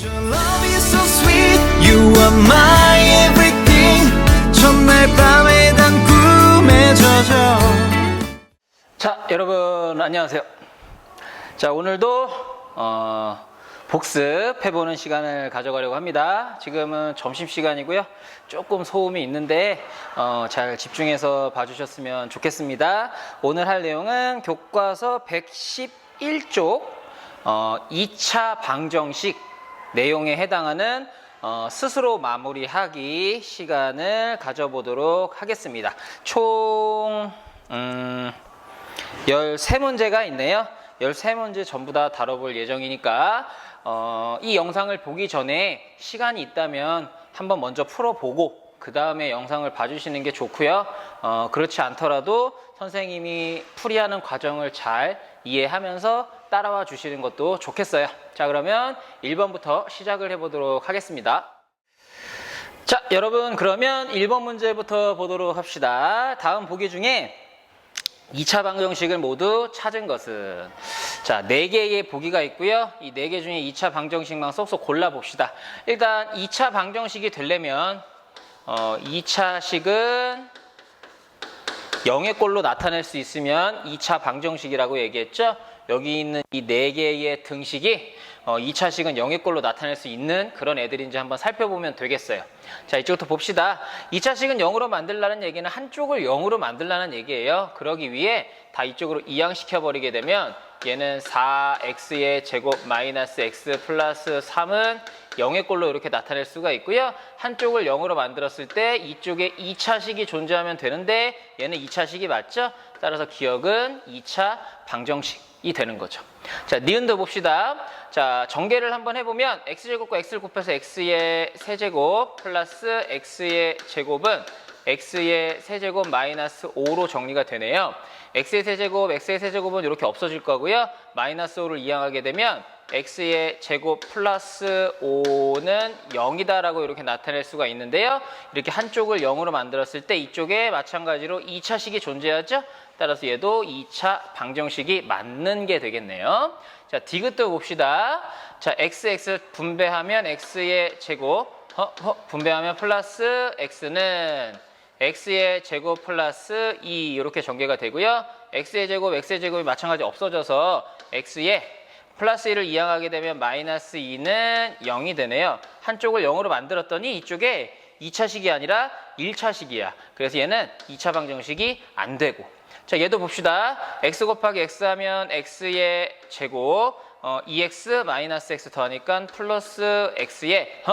Your love is so sweet. You are my everything. 첫날 밤에 단 꿈에 젖어. 자, 여러분 안녕하세요. 자, 오늘도 복습해보는 시간을 가져가려고 합니다. 지금은 점심시간이고요. 조금 소음이 있는데 잘 집중해서 봐주셨으면 좋겠습니다. 오늘 할 내용은 교과서 111쪽 2차 방정식 내용에 해당하는 스스로 마무리하기 시간을 가져보도록 하겠습니다. 총 13문제가 있네요. 13문제 전부 다 다뤄볼 예정이니까 이 영상을 보기 전에 시간이 있다면 한번 먼저 풀어보고 그 다음에 영상을 봐주시는 게 좋고요. 그렇지 않더라도 선생님이 풀이하는 과정을 잘 이해하면서 따라와 주시는 것도 좋겠어요. 자, 그러면 1번부터 시작을 해보도록 하겠습니다. 자, 여러분 그러면 1번 문제부터 보도록 합시다. 다음 보기 중에 2차 방정식을 모두 찾은 것은, 자, 4개의 보기가 있고요. 이 4개 중에 2차 방정식만 쏙쏙 골라봅시다. 일단 2차 방정식이 되려면 2차식은 0의 꼴로 나타낼 수 있으면 2차 방정식이라고 얘기했죠. 여기 있는 이 4개의 등식이 2차식은 0의 꼴로 나타낼 수 있는 그런 애들인지 한번 살펴보면 되겠어요. 자, 이쪽부터 봅시다. 2차식은 0으로 만들라는 얘기는 한쪽을 0으로 만들라는 얘기예요. 그러기 위해 다 이쪽으로 이항시켜버리게 되면 얘는 4x의 제곱 마이너스 x 플러스 3은 0의 꼴로 이렇게 나타낼 수가 있고요. 한쪽을 0으로 만들었을 때 이쪽에 2차식이 존재하면 되는데 얘는 2차식이 맞죠? 따라서 기억은 2차 방정식이 되는 거죠. 자, 니은도 봅시다. 자, 전개를 한번 해보면 x제곱과 x를 곱해서 x의 세제곱 플러스 x의 제곱은 x의 세제곱 마이너스 5로 정리가 되네요. x의 세제곱은 이렇게 없어질 거고요. 마이너스 5를 이항하게 되면 x의 제곱 플러스 5는 0이다라고 이렇게 나타낼 수가 있는데요. 이렇게 한쪽을 0으로 만들었을 때 이쪽에 마찬가지로 2차식이 존재하죠. 따라서 얘도 2차 방정식이 맞는 게 되겠네요. 자, 디귿도 봅시다. 자, x 분배하면 x의 제곱 분배하면 플러스 x는 x의 제곱 플러스 2 이렇게 전개가 되고요. x의 제곱이 마찬가지 없어져서 x의 플러스 1을 이항하게 되면 마이너스 2는 0이 되네요. 한쪽을 0으로 만들었더니 이쪽에 2차식이 아니라 1차식이야. 그래서 얘는 2차 방정식이 안 되고. 자, 얘도 봅시다. x 곱하기 x 하면 x의 제곱 2x 마이너스 x 더하니까 플러스 x에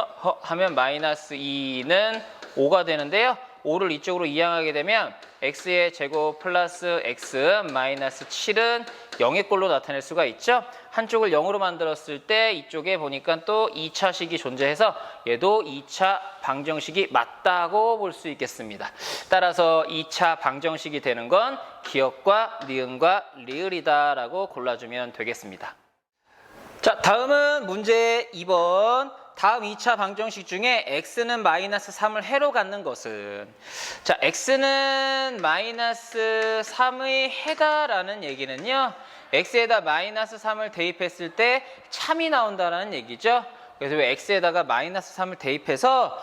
하면 마이너스 2는 5가 되는데요. 5를 이쪽으로 이항하게 되면 x의 제곱 플러스 x 마이너스 7은 0의 꼴로 나타낼 수가 있죠. 한쪽을 0으로 만들었을 때 이쪽에 보니까 또 2차식이 존재해서 얘도 2차 방정식이 맞다고 볼 수 있겠습니다. 따라서 2차 방정식이 되는 건 기역과 니은과 리을이다 라고 골라주면 되겠습니다. 자, 다음은 문제 2번. 다음 2차 방정식 중에 x는 마이너스 3을 해로 갖는 것은, 자, x는 마이너스 3의 해다라는 얘기는요, x에다 마이너스 3을 대입했을 때 참이 나온다는 얘기죠. 그래서 x에다가 마이너스 3을 대입해서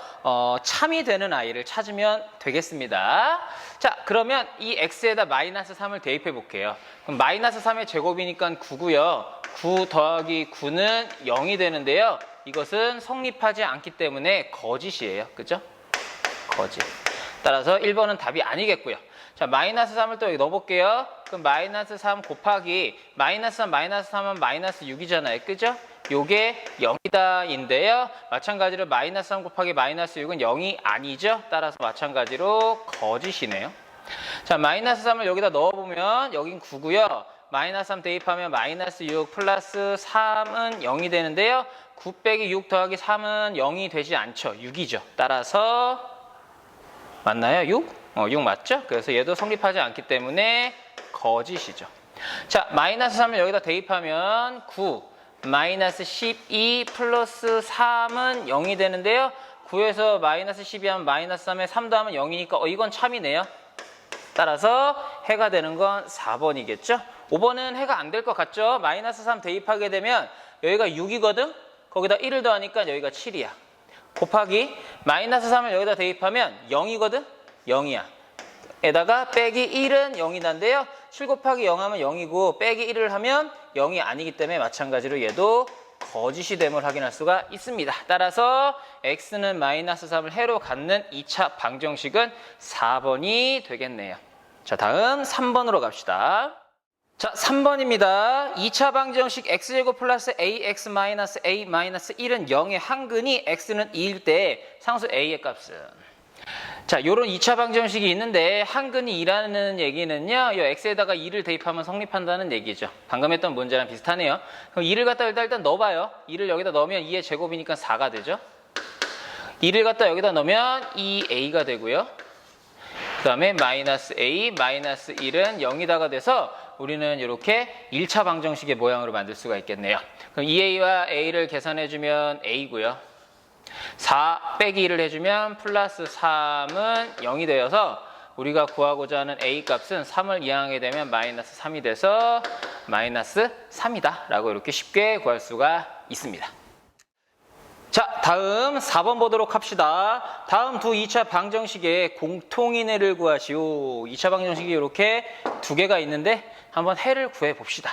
참이 되는 아이를 찾으면 되겠습니다. 자, 그러면 이 x에다 마이너스 3을 대입해 볼게요. 그럼 마이너스 3의 제곱이니까 9고요. 9 더하기 9는 0이 되는데요. 이것은 성립하지 않기 때문에 거짓이에요. 그죠? 거짓. 따라서 1번은 답이 아니겠고요. 자, 마이너스 3을 또 여기 넣어볼게요. 그럼 마이너스 3 곱하기 마이너스 3 하면 마이너스 6이잖아요. 그죠? 요게 0이다인데요. 마찬가지로 마이너스 3 곱하기 마이너스 6은 0이 아니죠. 따라서 마찬가지로 거짓이네요. 자, 마이너스 3을 여기다 넣어보면 여긴 9고요. 마이너스 3 대입하면 마이너스 6 플러스 3은 0이 되는데요. 9 빼기 6 더하기 3은 0이 되지 않죠. 6이죠. 따라서 맞나요? 6? 6 맞죠? 그래서 얘도 성립하지 않기 때문에 거짓이죠. 자, 마이너스 3을 여기다 대입하면 9 마이너스 12 플러스 3은 0이 되는데요. 9에서 마이너스 12 하면 마이너스 3에 3 더하면 0이니까 이건 참이네요. 따라서 해가 되는 건 4번이겠죠. 5번은 해가 안 될 것 같죠. 마이너스 3 대입하게 되면 여기가 6이거든. 거기다 1을 더하니까 여기가 7이야. 곱하기 마이너스 3을 여기다 대입하면 0이거든? 0이야. 에다가 빼기 1은 0이단데요. 7 곱하기 0 하면 0이고 빼기 1을 하면 0이 아니기 때문에 마찬가지로 얘도 거짓이 됨을 확인할 수가 있습니다. 따라서 x는 마이너스 3을 해로 갖는 2차 방정식은 4번이 되겠네요. 자, 다음 3번으로 갑시다. 자, 3번입니다. 2차 방정식 x제곱 플러스 ax 마이너스 a 마이너스 1은 0의 한근이 x는 2일 때 상수 a의 값은, 자, 요런 2차 방정식이 있는데 한근이 2라는 얘기는요, 이 x에다가 2를 대입하면 성립한다는 얘기죠. 방금 했던 문제랑 비슷하네요. 그럼 2를 갖다 일단 넣어봐요. 2를 여기다 넣으면 2의 제곱이니까 4가 되죠. 2를 갖다 여기다 넣으면 2a가 되고요. 그 다음에 마이너스 a 마이너스 1은 0이다가 돼서 우리는 이렇게 1차 방정식의 모양으로 만들 수가 있겠네요. 그럼 2a와 a를 계산해주면 a고요. 4 빼기 1을 해주면 플러스 3은 0이 되어서 우리가 구하고자 하는 a 값은 3을 이항하게 되면 마이너스 3이 돼서 마이너스 3이다 라고 이렇게 쉽게 구할 수가 있습니다. 자, 다음 4번 보도록 합시다. 다음 두 2차 방정식의 공통인해를 구하시오. 2차 방정식이 이렇게 두 개가 있는데 한번 해를 구해 봅시다.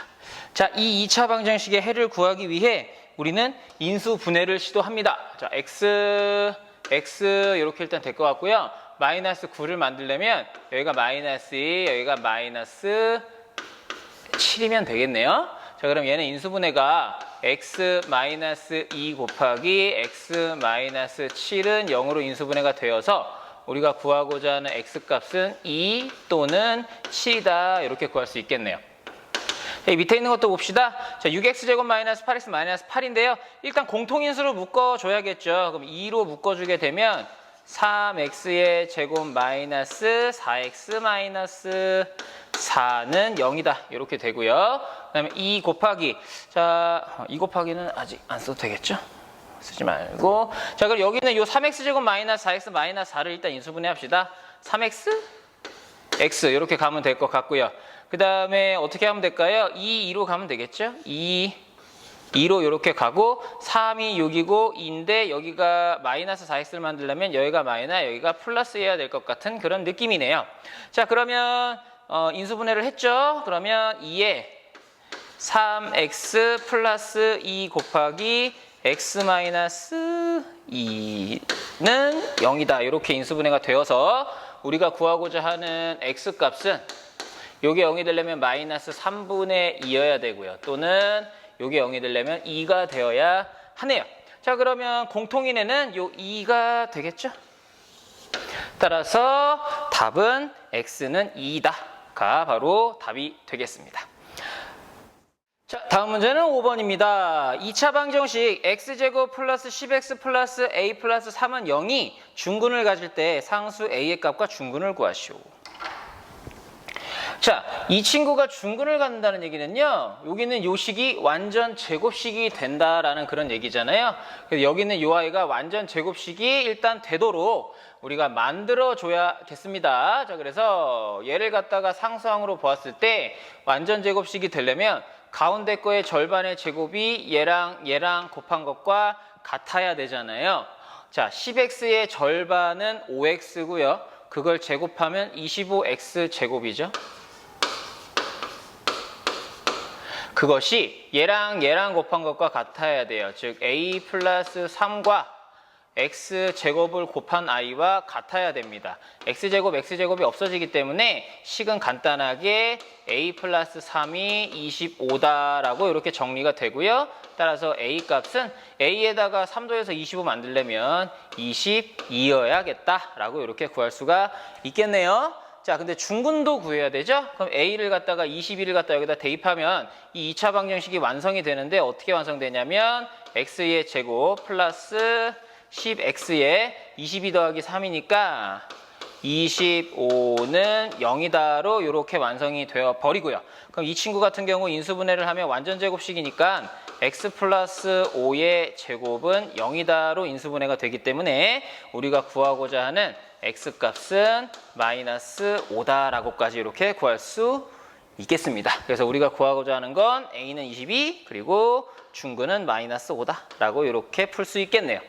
자, 이 2차 방정식의 해를 구하기 위해 우리는 인수 분해를 시도합니다. 자, x 이렇게 일단 될 것 같고요. 마이너스 9를 만들려면 여기가 마이너스 2, 여기가 마이너스 7이면 되겠네요. 자, 그럼 얘는 인수분해가 x-2 곱하기 x-7은 0으로 인수분해가 되어서 우리가 구하고자 하는 x값은 2 또는 7이다 이렇게 구할 수 있겠네요. 밑에 있는 것도 봅시다. 자, 6x제곱 마이너스 8x 마이너스 8인데요. 일단 공통인수로 묶어줘야겠죠. 그럼 2로 묶어주게 되면 3x의 제곱 마이너스 4x 마이너스 4는 0이다. 이렇게 되고요. 그 다음에 2 곱하기, 자, 2 곱하기는 아직 안 써도 되겠죠? 쓰지 말고. 자, 그럼 여기는 요 3x제곱 마이너스 4x 마이너스 4를 일단 인수분해 합시다. 3x, x 이렇게 가면 될 것 같고요. 그 다음에 어떻게 하면 될까요? 2로 가면 되겠죠? 2로 이렇게 가고 3이 6이고 2인데 여기가 마이너스 4x를 만들려면 여기가 마이너스 여기가 플러스여야 될 것 같은 그런 느낌이네요. 자, 그러면 인수분해를 했죠? 그러면 2에 3x 플러스 2 곱하기 x 마이너스 2는 0이다. 이렇게 인수분해가 되어서 우리가 구하고자 하는 x값은 요게 0이 되려면 마이너스 3분의 2여야 되고요. 또는 요게 0이 되려면 2가 되어야 하네요. 자, 그러면 공통인해는 요 2가 되겠죠? 따라서 답은 x는 2다가 바로 답이 되겠습니다. 자, 다음 문제는 5번입니다. 2차 방정식 x제곱 플러스 10x 플러스 a 플러스 3은 0이 중근을 가질 때 상수 a의 값과 중근을 구하시오. 자, 이 친구가 중근을 갖는다는 얘기는요, 여기는 요 식이 완전 제곱식이 된다라는 그런 얘기잖아요. 그래서 여기는 요 아이가 완전 제곱식이 일단 되도록 우리가 만들어줘야겠습니다. 자, 그래서 얘를 갖다가 상수항으로 보았을 때 완전 제곱식이 되려면 가운데 거의 절반의 제곱이 얘랑 곱한 것과 같아야 되잖아요. 자, 10x의 절반은 5x고요. 그걸 제곱하면 25x 제곱이죠. 그것이 얘랑 곱한 것과 같아야 돼요. 즉 a 플러스 3과 x제곱을 곱한 i와 같아야 됩니다. x제곱이 없어지기 때문에 식은 간단하게 a 플러스 3이 25다라고 이렇게 정리가 되고요. 따라서 a 값은 a에다가 3도에서 25 만들려면 22여야겠다라고 이렇게 구할 수가 있겠네요. 자, 근데 중근도 구해야 되죠? 그럼 a를 갖다가 22를 갖다 여기다 대입하면 이 2차 방정식이 완성이 되는데 어떻게 완성되냐면 x의 제곱 플러스 10x에 22 더하기 3이니까 25는 0이다로 이렇게 완성이 되어 버리고요. 그럼 이 친구 같은 경우 인수분해를 하면 완전 제곱식이니까 x 플러스 5의 제곱은 0이다로 인수분해가 되기 때문에 우리가 구하고자 하는 x값은 마이너스 5다라고까지 이렇게 구할 수 있겠습니다. 그래서 우리가 구하고자 하는 건 a는 22 그리고 중근은 마이너스 5다 라고 이렇게 풀 수 있겠네요.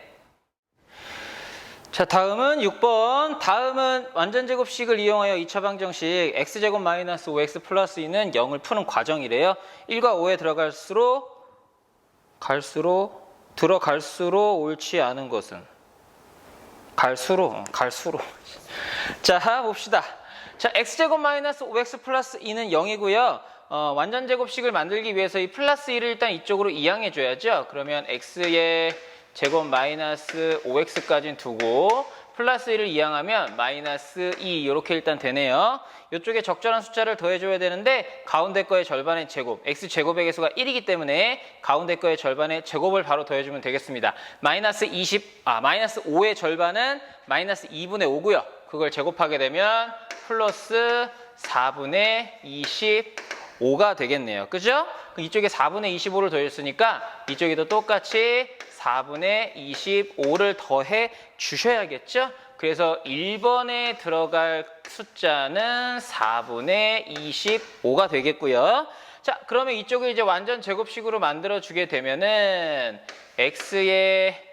자, 다음은 6번. 다음은 완전제곱식을 이용하여 2차 방정식 x제곱 마이너스 5x 플러스 2는 0을 푸는 과정이래요. 1과 5에 들어갈수록 옳지 않은 것은 갈수록. 자, 봅시다. 자, x제곱 마이너스 5x 플러스 2는 0이고요. 완전제곱식을 만들기 위해서 이 플러스 2를 일단 이쪽으로 이항해 줘야죠. 그러면 x의 제곱 마이너스 5x까지는 두고 플러스 1을 이항하면 마이너스 2 이렇게 일단 되네요. 이쪽에 적절한 숫자를 더해줘야 되는데 가운데 거의 절반의 제곱, x제곱의 개수가 1이기 때문에 가운데 거의 절반의 제곱을 바로 더해주면 되겠습니다. 마이너스 5의 절반은 마이너스 2분의 5고요. 그걸 제곱하게 되면 플러스 4분의 25가 되겠네요. 그죠? 이쪽에 4분의 25를 더했으니까 이쪽에도 똑같이 4분의 25를 더해 주셔야겠죠? 그래서 1번에 들어갈 숫자는 4분의 25가 되겠고요. 자, 그러면 이쪽을 이제 완전 제곱식으로 만들어 주게 되면은 x의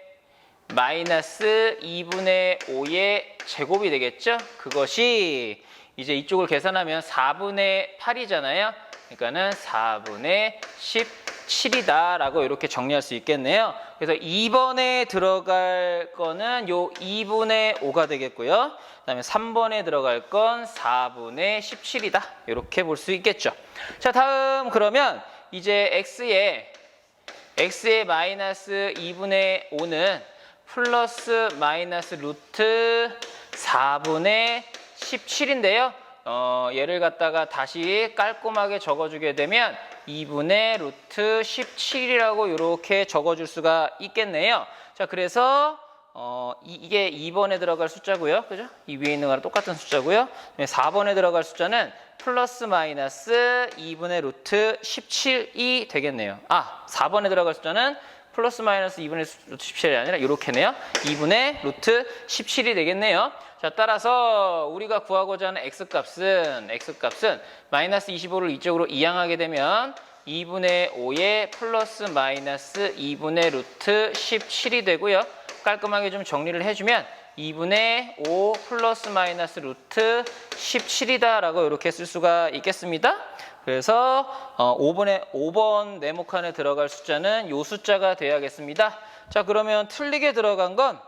마이너스 2분의 5의 제곱이 되겠죠? 그것이 이제 이쪽을 계산하면 4분의 8이잖아요. 그러니까는 4분의 17이다 라고 이렇게 정리할 수 있겠네요. 그래서 2번에 들어갈 거는 요 2분의 5가 되겠고요. 그 다음에 3번에 들어갈 건 4분의 17이다. 이렇게 볼 수 있겠죠. 자, 다음 그러면 이제 x의 마이너스 2분의 5는 플러스 마이너스 루트 4분의 17인데요. 얘를 갖다가 다시 깔끔하게 적어주게 되면 2분의 루트 17이라고 이렇게 적어줄 수가 있겠네요. 자, 그래서 이게 2번에 들어갈 숫자고요. 그죠? 이 위에 있는 거랑 똑같은 숫자고요. 4번에 들어갈 숫자는 플러스 마이너스 2분의 루트 17이 되겠네요. 4번에 들어갈 숫자는 플러스 마이너스 2분의 루트 17이 아니라 이렇게네요. 2분의 루트 17이 되겠네요. 자, 따라서 우리가 구하고자 하는 x값은 마이너스 25를 이쪽으로 이항하게 되면 2분의 5에 플러스 마이너스 2분의 루트 17이 되고요. 깔끔하게 좀 정리를 해주면 2분의 5 플러스 마이너스 루트 17이다 라고 이렇게 쓸 수가 있겠습니다. 그래서 5번 네모칸에 들어갈 숫자는 요 숫자가 돼야겠습니다. 자, 그러면 틀리게 들어간 건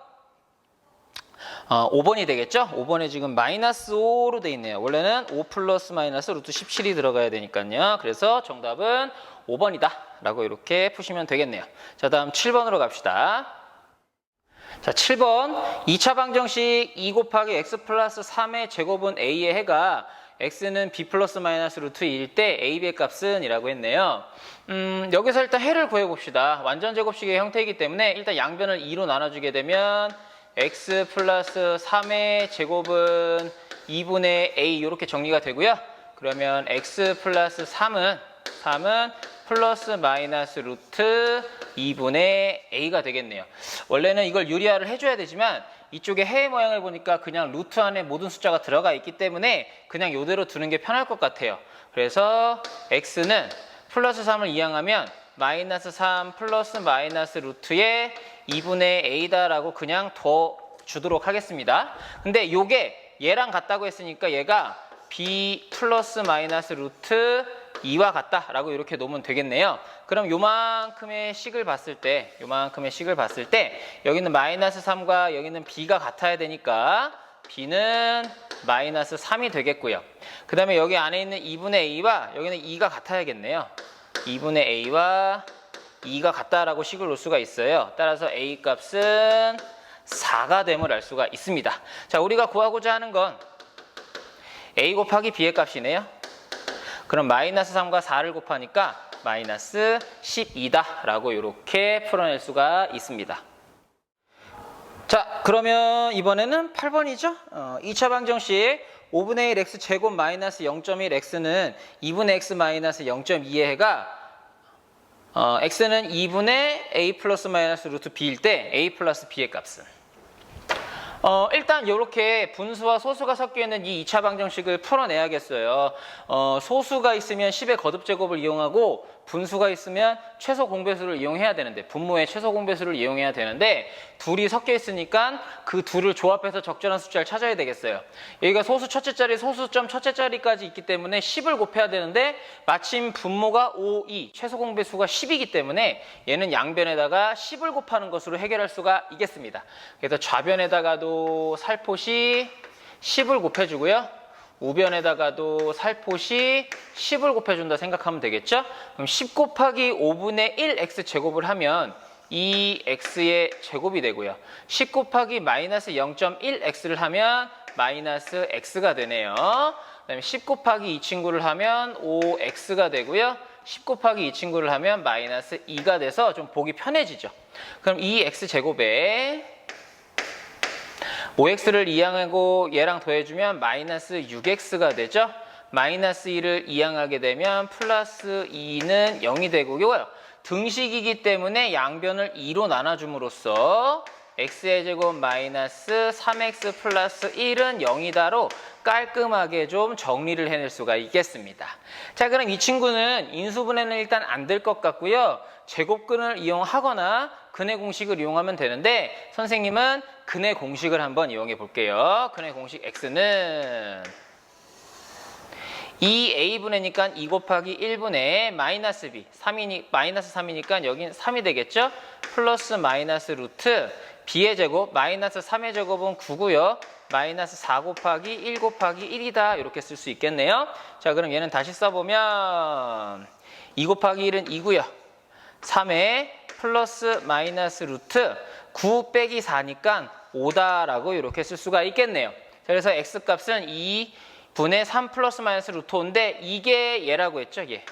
5번이 되겠죠? 5번에 지금 마이너스 5로 돼 있네요. 원래는 5 플러스 마이너스 루트 17이 들어가야 되니까요. 그래서 정답은 5번이다 라고 이렇게 푸시면 되겠네요. 자, 다음 7번으로 갑시다. 자, 7번 2차 방정식 2 곱하기 x 플러스 3의 제곱은 a의 해가 x는 b 플러스 마이너스 루트 2일 때 ab의 값은 이라고 했네요. 여기서 일단 해를 구해봅시다. 완전 제곱식의 형태이기 때문에 일단 양변을 2로 나눠주게 되면 x 플러스 3의 제곱은 2분의 a 이렇게 정리가 되고요. 그러면 x 플러스 3은 플러스 마이너스 루트 2분의 a가 되겠네요. 원래는 이걸 유리화를 해줘야 되지만 이쪽에 해의 모양을 보니까 그냥 루트 안에 모든 숫자가 들어가 있기 때문에 그냥 이대로 두는 게 편할 것 같아요. 그래서 x는 플러스 3을 이항하면 마이너스 3 플러스 마이너스 루트의 2분의 a다라고 그냥 더 주도록 하겠습니다. 근데 요게 얘랑 같다고 했으니까 얘가 b 플러스 마이너스 루트 2와 같다라고 이렇게 놓으면 되겠네요. 그럼 요만큼의 식을 봤을 때 여기는 마이너스 3과 여기는 b가 같아야 되니까 b는 마이너스 3이 되겠고요. 그 다음에 여기 안에 있는 2분의 a와 여기는 2가 같아야겠네요. 2분의 a와 2가 같다라고 식을 놓을 수가 있어요. 따라서 a 값은 4가 됨을 알 수가 있습니다. 자, 우리가 구하고자 하는 건 a 곱하기 b의 값이네요. 그럼 마이너스 3과 4를 곱하니까 마이너스 12다 라고 이렇게 풀어낼 수가 있습니다. 자, 그러면 이번에는 8번이죠. 2차 방정식 5분의 1 x 제곱 마이너스 0.1 x는 2분의 x 마이너스 0.2의 해가 x는 2분의 a 플러스 마이너스 루트 b일 때 a 플러스 b의 값은 일단 이렇게 분수와 소수가 섞여 있는 이 2차 방정식을 풀어내야겠어요. 소수가 있으면 10의 거듭제곱을 이용하고 분수가 있으면 최소 공배수를 이용해야 되는데, 분모의 최소 공배수를 이용해야 되는데 둘이 섞여 있으니까 그 둘을 조합해서 적절한 숫자를 찾아야 되겠어요. 여기가 소수 첫째 자리, 소수점 첫째 자리까지 있기 때문에 10을 곱해야 되는데 마침 분모가 5, 2, 최소 공배수가 10이기 때문에 얘는 양변에다가 10을 곱하는 것으로 해결할 수가 있겠습니다. 그래서 좌변에다가도 살포시 10을 곱해주고요. 우변에다가도 살포시 10을 곱해준다 생각하면 되겠죠? 그럼 10 곱하기 5분의 1 x제곱을 하면 2x의 제곱이 되고요. 10 곱하기 마이너스 0.1 x를 하면 마이너스 x가 되네요. 그 다음에 10 곱하기 이 친구를 하면 5x가 되고요. 10 곱하기 이 친구를 하면 마이너스 2가 돼서 좀 보기 편해지죠. 그럼 2x제곱에 5x를 이항하고 얘랑 더해주면 마이너스 6x가 되죠. 마이너스 2를 이항하게 되면 플러스 2는 0이 되고요. 등식이기 때문에 양변을 2로 나눠줌으로써 x의 제곱 마이너스 3x 플러스 1은 0이다로 깔끔하게 좀 정리를 해낼 수가 있겠습니다. 자, 그럼 이 친구는 인수분해는 일단 안 될 것 같고요. 제곱근을 이용하거나 근의 공식을 이용하면 되는데 선생님은 근의 공식을 한번 이용해 볼게요. 근의 공식 x는 2a분의니까 2 곱하기 1분의 마이너스 b, 마이너스 3이니까 여긴 3이 되겠죠? 플러스 마이너스 루트 b의 제곱, 마이너스 3의 제곱은 9고요. 마이너스 4 곱하기 1 곱하기 1이다. 이렇게 쓸 수 있겠네요. 자, 그럼 얘는 다시 써보면 2 곱하기 1은 2고요. 3에 플러스 마이너스 루트 9 빼기 4니까 5다라고 이렇게 쓸 수가 있겠네요. 그래서 x값은 2분의 3 플러스 마이너스 루트 5인데 이게 얘라고 했죠. 얘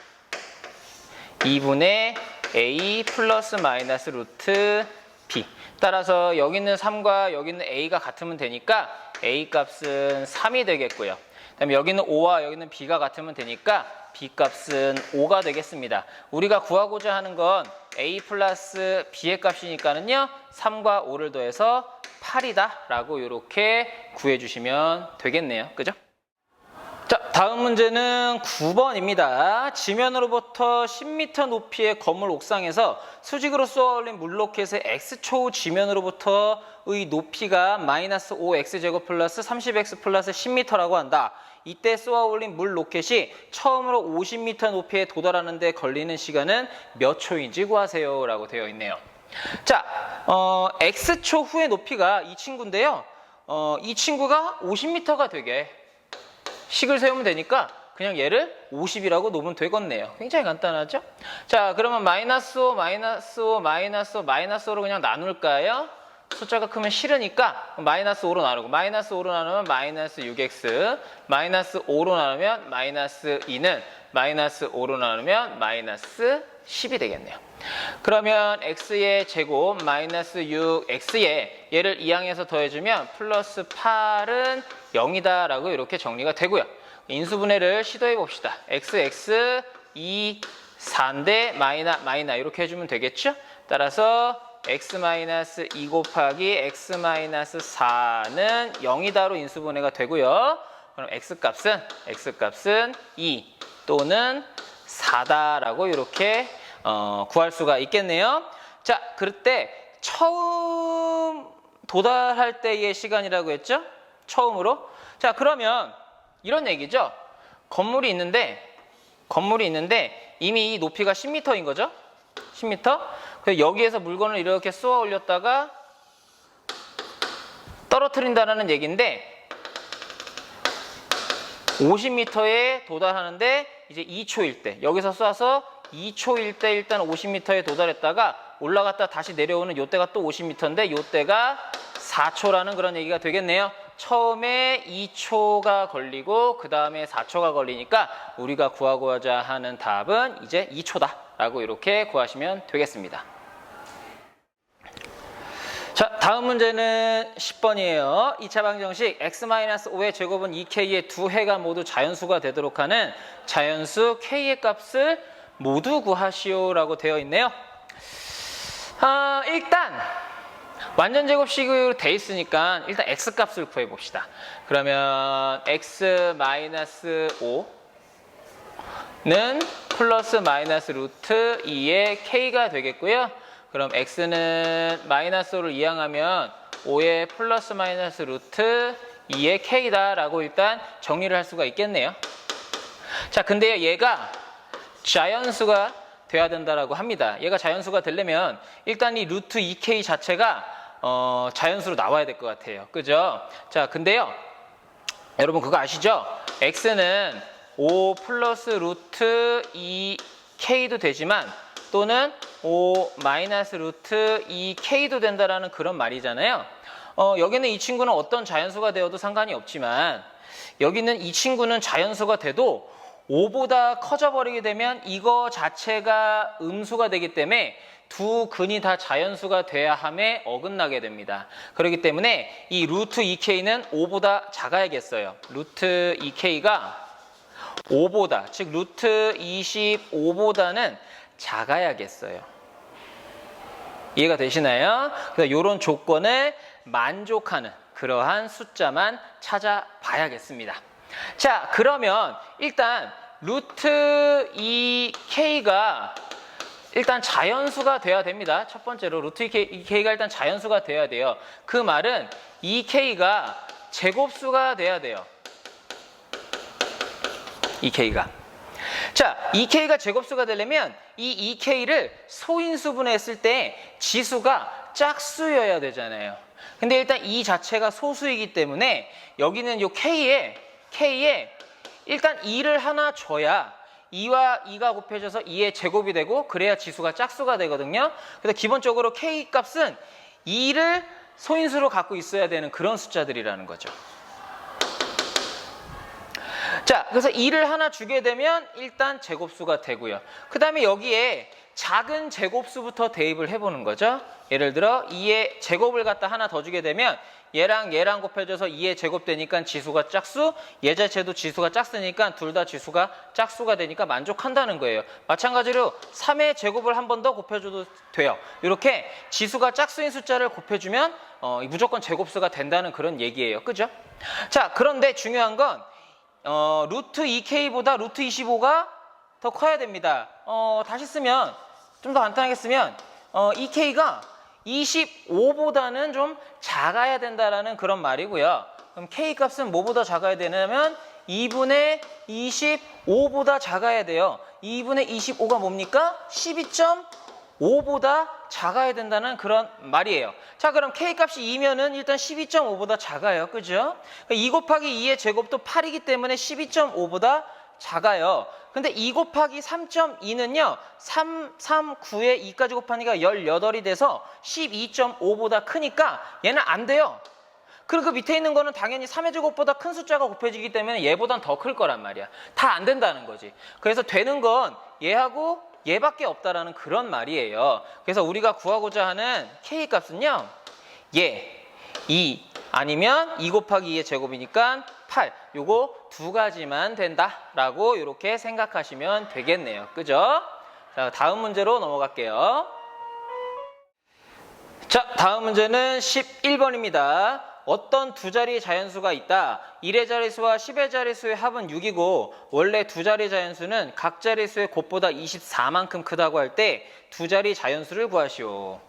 2분의 a 플러스 마이너스 루트 b. 따라서 여기 있는 3과 여기 있는 a가 같으면 되니까 a 값은 3이 되겠고요. 그다음에 여기는 5와 여기는 b가 같으면 되니까 b 값은 5가 되겠습니다. 우리가 구하고자 하는 건 a 플러스 b의 값이니까는요. 3과 5를 더해서 8이다 라고 이렇게 구해주시면 되겠네요. 그죠? 자, 다음 문제는 9번입니다. 지면으로부터 10m 높이의 건물 옥상에서 수직으로 쏘아 올린 물로켓의 x초 지면으로부터의 높이가 마이너스 5x제곱 플러스 30x 플러스 10m라고 한다. 이때 쏘아 올린 물 로켓이 처음으로 50m 높이에 도달하는 데 걸리는 시간은 몇 초인지 구하세요 라고 되어 있네요. 자, x초 후의 높이가 이 친구인데요. 이 친구가 50m가 되게 식을 세우면 되니까 그냥 얘를 50이라고 놓으면 되겠네요. 굉장히 간단하죠? 자, 그러면 마이너스 5, 마이너스 5, 마이너스 5, 마이너스 5로 그냥 나눌까요? 숫자가 크면 싫으니까 마이너스 5로 나누고 마이너스 5로 나누면 마이너스 6x, 마이너스 5로 나누면 마이너스 2는 마이너스 5로 나누면 마이너스 10이 되겠네요. 그러면 x의 제곱 마이너스 6x에 얘를 이항해서 더해주면 플러스 8은 0이다 라고 이렇게 정리가 되고요. 인수분해를 시도해 봅시다. x, 2, 4인데 마이나 이렇게 해주면 되겠죠? 따라서 x-2 곱하기 x-4는 0이다로 인수분해가 되고요. 그럼 x값은 2 또는 4다라고 이렇게 구할 수가 있겠네요. 자, 그럴 때 처음 도달할 때의 시간이라고 했죠? 처음으로. 자, 그러면 이런 얘기죠. 건물이 있는데 이미 이 높이가 10m인 거죠? 10m? 그래서 여기에서 물건을 이렇게 쏘아 올렸다가 떨어뜨린다는 얘기인데 50m에 도달하는데 이제 2초일 때 여기서 쏴서 2초일 때 일단 50m에 도달했다가 올라갔다 다시 내려오는 요때가 또 50m인데 요때가 4초라는 그런 얘기가 되겠네요. 처음에 2초가 걸리고 그 다음에 4초가 걸리니까 우리가 구하고자 하는 답은 이제 2초다 라고 이렇게 구하시면 되겠습니다. 자, 다음 문제는 10번이에요. 2차 방정식 x-5의 제곱은 2k의 두 해가 모두 자연수가 되도록 하는 자연수 k의 값을 모두 구하시오 라고 되어 있네요. 일단 완전 제곱식으로 돼 있으니까 일단 x값을 구해 봅시다. 그러면 x-5 플러스 마이너스 루트 2의 k가 되겠고요. 그럼 x는 마이너스 5를 이항하면 5의 플러스 마이너스 루트 2의 k다라고 일단 정리를 할 수가 있겠네요. 자, 근데요, 얘가 자연수가 돼야 된다라고 합니다. 얘가 자연수가 되려면 일단 이 루트 2k 자체가 자연수로 나와야 될 것 같아요. 그죠? 자, 근데요, 여러분 그거 아시죠? x는 5 플러스 루트 2k도 되지만 또는 5 마이너스 루트 2k도 된다라는 그런 말이잖아요. 여기는 이 친구는 어떤 자연수가 되어도 상관이 없지만 여기는 이 친구는 자연수가 돼도 5보다 커져버리게 되면 이거 자체가 음수가 되기 때문에 두 근이 다 자연수가 돼야 함에 어긋나게 됩니다. 그렇기 때문에 이 루트 2k는 5보다 작아야겠어요. 루트 2k가 5보다, 즉 루트 25보다는 작아야겠어요. 이해가 되시나요? 그래서 이런 조건을 만족하는 그러한 숫자만 찾아봐야겠습니다. 자, 그러면 일단 루트 2k가 일단 자연수가 돼야 됩니다. 첫 번째로 루트 2k가 일단 자연수가 돼야 돼요. 그 말은 2k가 제곱수가 돼야 돼요. 2k가. 자, 2k가 제곱수가 되려면 이 2k를 소인수분해 했을 때 지수가 짝수여야 되잖아요. 근데 일단 이 자체가 소수이기 때문에 여기는 요 k에 일단 2를 하나 줘야 2와 2가 곱해져서 2의 제곱이 되고 그래야 지수가 짝수가 되거든요. 그래서 기본적으로 k 값은 2를 소인수로 갖고 있어야 되는 그런 숫자들이라는 거죠. 자, 그래서 2를 하나 주게 되면 일단 제곱수가 되고요. 그 다음에 여기에 작은 제곱수부터 대입을 해보는 거죠. 예를 들어 2의 제곱을 갖다 하나 더 주게 되면 얘랑 얘랑 곱해져서 2의 제곱 되니까 지수가 짝수, 얘 자체도 지수가 짝수니까 둘 다 지수가 짝수가 되니까 만족한다는 거예요. 마찬가지로 3의 제곱을 한 번 더 곱해줘도 돼요. 이렇게 지수가 짝수인 숫자를 곱해주면 무조건 제곱수가 된다는 그런 얘기예요. 그죠? 자, 그런데 중요한 건 루트 2k보다 루트 25가 더 커야 됩니다. 다시 쓰면 좀 더 간단하게 쓰면 2k가 25보다는 좀 작아야 된다라는 그런 말이고요. 그럼 k 값은 뭐보다 작아야 되냐면 2분의 25보다 작아야 돼요. 2분의 25가 뭡니까? 12.5보다 작아야 된다는 그런 말이에요. 자, 그럼 k 값이 2면은 일단 12.5보다 작아요. 그죠? 2 곱하기 2의 제곱도 8이기 때문에 12.5보다 작아요. 근데 2 곱하기 3.2는요 9에 2까지 곱하니까 18이 돼서 12.5보다 크니까 얘는 안 돼요. 그리고 그 밑에 있는 거는 당연히 3의 제곱보다 큰 숫자가 곱해지기 때문에 얘보단 더 클 거란 말이야. 다 안 된다는 거지. 그래서 되는 건 얘하고 얘밖에 없다라는 그런 말이에요. 그래서 우리가 구하고자 하는 k 값은요 얘, 2 아니면 2 곱하기 2의 제곱이니까 8. 요거 두 가지만 된다라고 이렇게 생각하시면 되겠네요. 그죠? 자, 다음 문제로 넘어갈게요. 자, 다음 문제는 11번입니다. 어떤 두 자리 자연수가 있다. 1의 자리수와 10의 자리수의 합은 6이고 원래 두 자리 자연수는 각 자리수의 곱보다 24만큼 크다고 할 때 두 자리 자연수를 구하시오.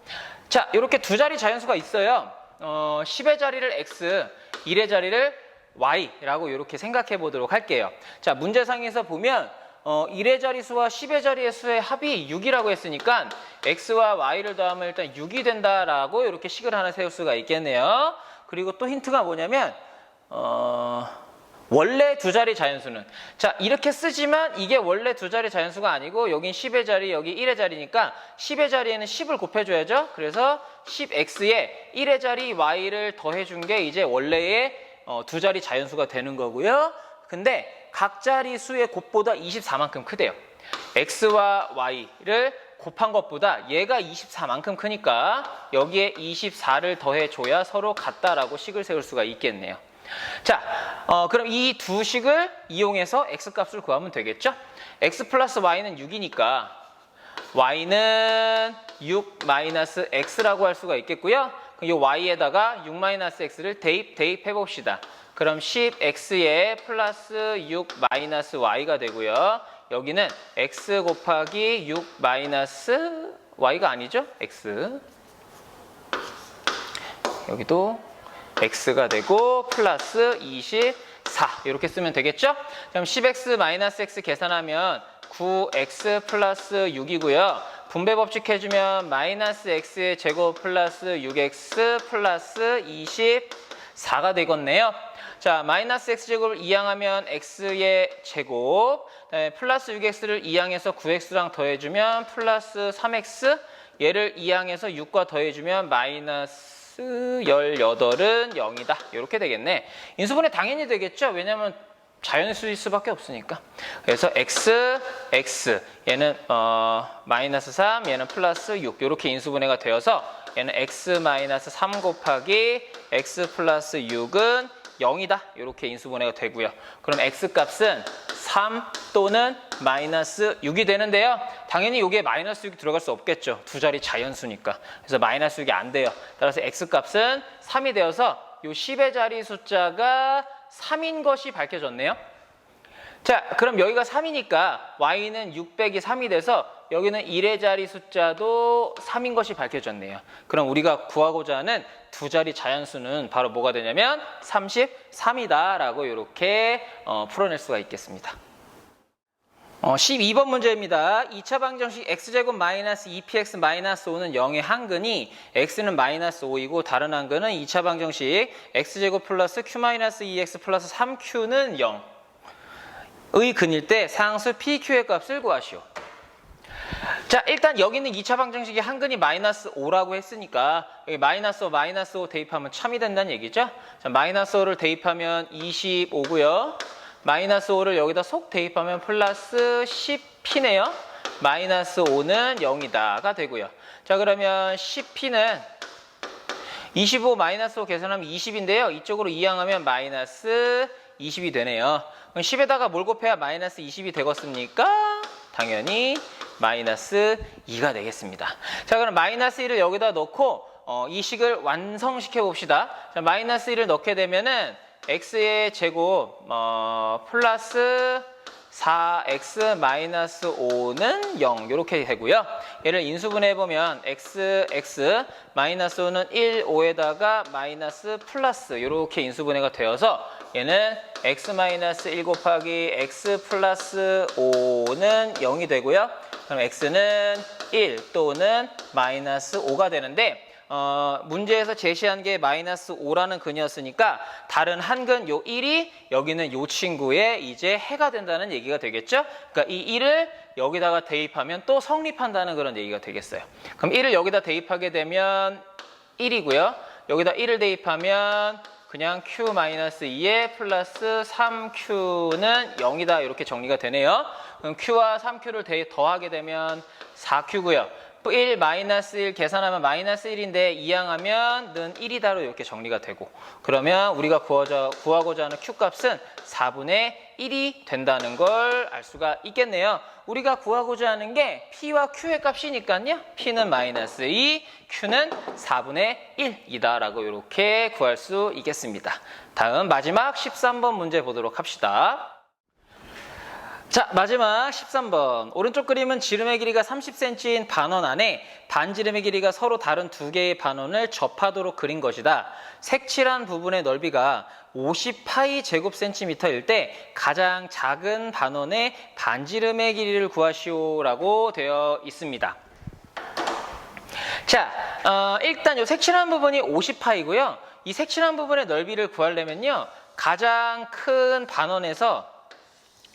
자, 이렇게 두 자리 자연수가 있어요. 10의 자리를 x, 1의 자리를 y라고 이렇게 생각해 보도록 할게요. 자, 문제상에서 보면 1의 자리수와 10의 자리의 수의 합이 6이라고 했으니까 x와 y를 더하면 일단 6이 된다라고 이렇게 식을 하나 세울 수가 있겠네요. 그리고 또 힌트가 뭐냐면 원래 두 자리 자연수는, 자, 이렇게 쓰지만 이게 원래 두 자리 자연수가 아니고 여긴 10의 자리, 여기 1의 자리니까 10의 자리에는 10을 곱해줘야죠. 그래서 10x에 1의 자리 y를 더해준 게 이제 원래의 두 자리 자연수가 되는 거고요. 근데 각 자리 수의 곱보다 24만큼 크대요. x와 y를 곱한 것보다 얘가 24만큼 크니까 여기에 24를 더해줘야 서로 같다라고 식을 세울 수가 있겠네요. 자, 그럼 이 두 식을 이용해서 x값을 구하면 되겠죠? x 플러스 y는 6이니까 y는 6 마이너스 x라고 할 수가 있겠고요. 이 y에다가 6 마이너스 x를 대입해 봅시다. 그럼 10x에 플러스 6 마이너스 y가 되고요. 여기는 x 곱하기 6 마이너스 y가 아니죠? x. 여기도 x가 되고 플러스 24 이렇게 쓰면 되겠죠? 그럼 10x 마이너스 x 계산하면 9x 플러스 6이고요. 분배 법칙 해주면 마이너스 x의 제곱 플러스 6x 플러스 24가 되겠네요. 자, 마이너스 x제곱을 이항하면 x의 제곱, 그다음에 플러스 6x를 이항해서 9x랑 더해주면 플러스 3x, 얘를 이항해서 6과 더해주면 마이너스 18은 0이다. 이렇게 되겠네. 인수분해 당연히 되겠죠? 왜냐하면 자연수일 수밖에 없으니까. 그래서 x, 얘는 마이너스 3, 얘는 플러스 6 이렇게 인수분해가 되어서 얘는 x 마이너스 3 곱하기 x 플러스 6은 0이다. 이렇게 인수분해가 되고요. 그럼 x 값은 3 또는 마이너스 6이 되는데요. 당연히 여기에 마이너스 6이 들어갈 수 없겠죠. 두 자리 자연수니까. 그래서 마이너스 6이 안 돼요. 따라서 x 값은 3이 되어서 이 10의 자리 숫자가 3인 것이 밝혀졌네요. 자, 그럼 여기가 3이니까 y는 6 빼기 3이 돼서 여기는 1의 자리 숫자도 3인 것이 밝혀졌네요. 그럼 우리가 구하고자 하는 두 자리 자연수는 바로 뭐가 되냐면 33이다 라고 이렇게 풀어낼 수가 있겠습니다. 12번 문제입니다. 2차 방정식 x제곱 마이너스 2px 마이너스 5는 0의 한근이 x는 마이너스 5이고 다른 한근은 2차 방정식 x제곱 플러스 q 마이너스 2x 플러스 3q는 0의 근일 때 상수 pq의 값을 구하시오. 자, 일단 여기는 2차 방정식의 한근이 마이너스 5라고 했으니까 여기 마이너스 5 대입하면 참이 된다는 얘기죠. 자, 마이너스 5를 대입하면 25고요. 마이너스 5를 여기다 속 대입하면 플러스 10p네요. 마이너스 5는 0이다가 되고요. 자, 그러면 10p는 25 마이너스 5 계산하면 20인데요. 이쪽으로 이항하면 마이너스 20이 되네요. 그럼 10에다가 뭘 곱해야 마이너스 20이 되겠습니까? 당연히 마이너스 2가 되겠습니다. 자, 그럼 마이너스 1을 여기다 넣고 이 식을 완성시켜 봅시다. 자, 마이너스 1을 넣게 되면은 x의 제곱 플러스 4x 마이너스 5는 0 이렇게 되고요. 얘를 인수분해 보면 x 마이너스 5는 1, 5에다가 마이너스 플러스 이렇게 인수분해가 되어서 얘는 x 마이너스 1 곱하기 x 플러스 5는 0이 되고요. 그럼 x는 1 또는 마이너스 5가 되는데 문제에서 제시한 게 마이너스 5라는 근이었으니까 다른 한근 요 1이 여기는 요 친구의 이제 해가 된다는 얘기가 되겠죠? 그러니까 이 1을 여기다가 대입하면 또 성립한다는 그런 얘기가 되겠어요. 그럼 1을 여기다 대입하게 되면 1이고요. 여기다 1을 대입하면 그냥 q-2에 플러스 3q는 0이다 이렇게 정리가 되네요. 그럼 q와 3q를 더하게 되면 4q고요. 1 마이너스 1 계산하면 마이너스 1인데 이항하면 는 1이다로 이렇게 정리가 되고 그러면 우리가 구하고자 하는 q값은 4분의 1이 된다는 걸 알 수가 있겠네요. 우리가 구하고자 하는 게 p와 q의 값이니까요. p는 마이너스 2, q는 4분의 1이다 라고 이렇게 구할 수 있겠습니다. 다음 마지막 13번 문제 보도록 합시다. 자, 마지막 13번. 오른쪽 그림은 지름의 길이가 30cm인 반원 안에 반지름의 길이가 서로 다른 두 개의 반원을 접하도록 그린 것이다. 색칠한 부분의 넓이가 50파이 제곱센티미터일 때 가장 작은 반원의 반지름의 길이를 구하시오라고 되어 있습니다. 자, 일단 이 색칠한 부분이 50파이고요. 이 색칠한 부분의 넓이를 구하려면요. 가장 큰 반원에서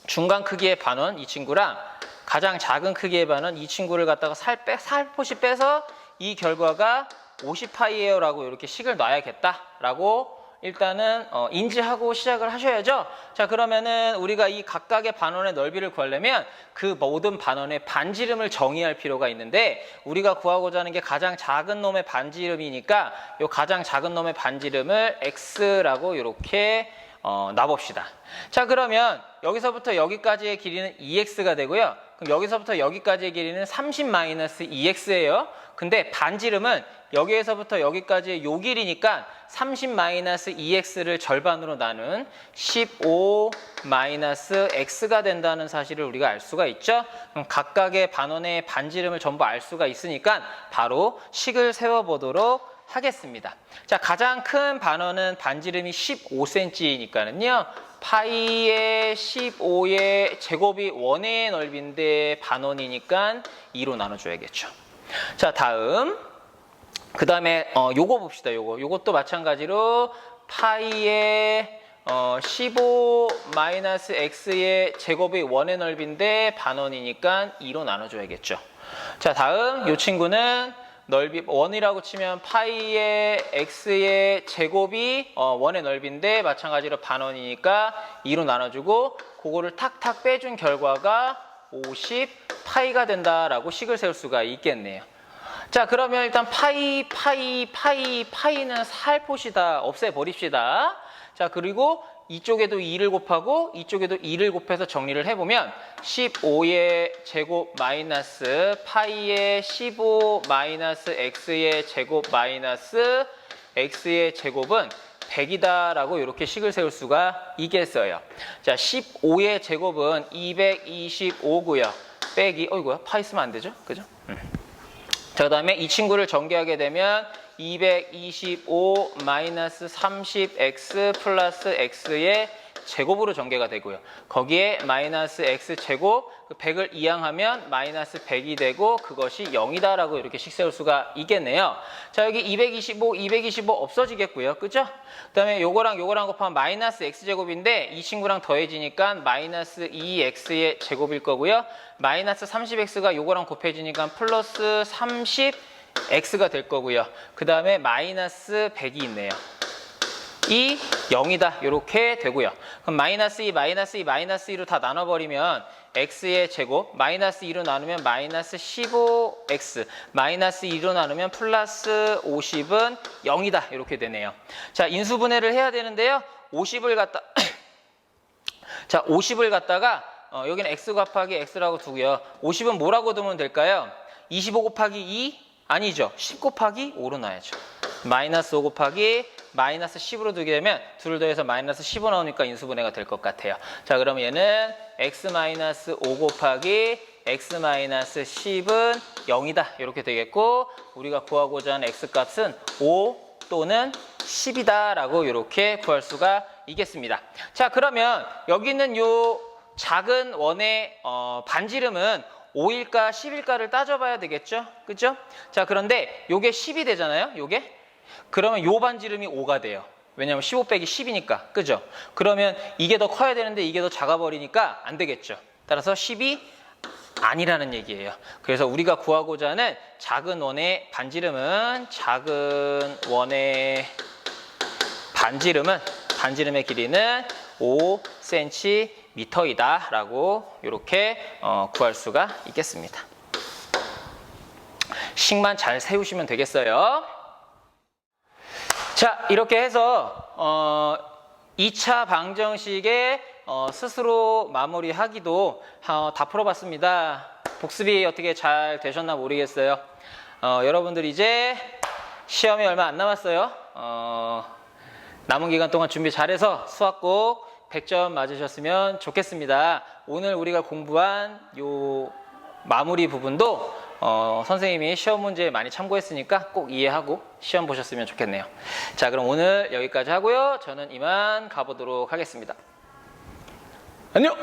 중간 크기의 반원 이 친구랑 가장 작은 크기의 반원 이 친구를 갖다가 살포시 빼서 이 결과가 50파이예요 라고 이렇게 식을 놔야겠다라고 일단은 인지하고 시작을 하셔야죠. 자, 그러면은 우리가 이 각각의 반원의 넓이를 구하려면 그 모든 반원의 반지름을 정의할 필요가 있는데 우리가 구하고자 하는 게 가장 작은 놈의 반지름이니까 이 가장 작은 놈의 반지름을 x라고 이렇게 놔봅시다. 자, 그러면 여기서부터 여기까지의 길이는 2x가 되고요. 그럼 여기서부터 여기까지의 길이는 30-2x예요. 근데 반지름은 여기에서부터 여기까지의 요 길이니까 30-2x를 절반으로 나눈 15-x가 된다는 사실을 우리가 알 수가 있죠. 그럼 각각의 반원의 반지름을 전부 알 수가 있으니까 바로 식을 세워보도록 하겠습니다. 자, 가장 큰 반원은 반지름이 15cm니까는요. 파이의 15의 제곱이 원의 넓이인데 반원이니까 2로 나눠줘야겠죠. 자, 다음 그 다음에 요거 봅시다. 요것도 마찬가지로 파이의 15-x의 제곱이 원의 넓이인데 반원이니까 2로 나눠줘야겠죠. 자, 다음 요 친구는 넓이 원이라고 치면 파이의 x의 제곱이 원의 넓이인데 마찬가지로 반원이니까 2로 나눠주고 그거를 탁탁 빼준 결과가 50 파이가 된다라고 식을 세울 수가 있겠네요. 자, 그러면 일단 파이는 살포시다. 없애버립시다. 자, 그리고 이쪽에도 2를 곱하고 이쪽에도 2를 곱해서 정리를 해보면 15의 제곱 마이너스 파이의 15 마이너스 x의 제곱 마이너스 x의 제곱은 100이다 라고 이렇게 식을 세울 수가 있겠어요. 자, 15의 제곱은 225고요. 빼기, 어이구야, 파이 쓰면 안 되죠? 그죠? 자, 그 다음에 이 친구를 전개하게 되면 225 마이너스 30x 플러스 x의 제곱으로 전개가 되고요. 거기에 마이너스 x 제곱 100을 이항하면 마이너스 100이 되고 그것이 0이다라고 이렇게 식 세울 수가 있겠네요. 자, 여기 225 없어지겠고요. 그죠? 그 다음에 요거랑 곱하면 마이너스 x제곱인데 이 친구랑 더해지니까 마이너스 2x의 제곱일 거고요. 마이너스 30x가 요거랑 곱해지니까 플러스 30x가 될 거고요. 그 다음에 마이너스 100이 있네요. 이 0이다 이렇게 되고요. 그럼 마이너스 2, 마이너스 2, 마이너스 2로 다 나눠버리면 x의 제곱 마이너스 2로 나누면 마이너스 15x 마이너스 2로 나누면 플러스 50은 0이다 이렇게 되네요. 자, 인수분해를 해야 되는데요. 50을 갖다 자, 50을 갖다가 여기는 x 곱하기 x라고 두고요. 50은 뭐라고 두면 될까요? 25 곱하기 2? 아니죠. 10 곱하기 5로 놔야죠. 마이너스 5 곱하기 마이너스 10으로 두게 되면 둘을 더해서 마이너스 15 나오니까 인수분해가 될 것 같아요. 자, 그러면 얘는 x 마이너스 5 곱하기 x 마이너스 10은 0이다 이렇게 되겠고 우리가 구하고자 하는 x 값은 5 또는 10이다 라고 이렇게 구할 수가 있겠습니다. 자, 그러면 여기 있는 요 작은 원의 반지름은 5일까 10일까를 따져봐야 되겠죠? 그죠? 자, 그런데 요게 10이 되잖아요? 요게? 그러면 요 반지름이 5가 돼요. 왜냐면 15 빼기 10이니까. 그죠? 그러면 이게 더 커야 되는데 이게 더 작아버리니까 안 되겠죠. 따라서 10이 아니라는 얘기예요. 그래서 우리가 구하고자 하는 작은 원의 반지름은 반지름의 길이는 5cm이다 라고 이렇게 구할 수가 있겠습니다. 식만 잘 세우시면 되겠어요. 자, 이렇게 해서 2차 방정식의 스스로 마무리하기도 다 풀어봤습니다. 복습이 어떻게 잘 되셨나 모르겠어요. 여러분들 이제 시험이 얼마 안 남았어요. 남은 기간 동안 준비 잘해서 수학 꼭 100점 맞으셨으면 좋겠습니다. 오늘 우리가 공부한 요 마무리 부분도 선생님이 시험 문제에 많이 참고했으니까 꼭 이해하고 시험 보셨으면 좋겠네요. 자, 그럼 오늘 여기까지 하고요. 저는 이만 가보도록 하겠습니다. 안녕!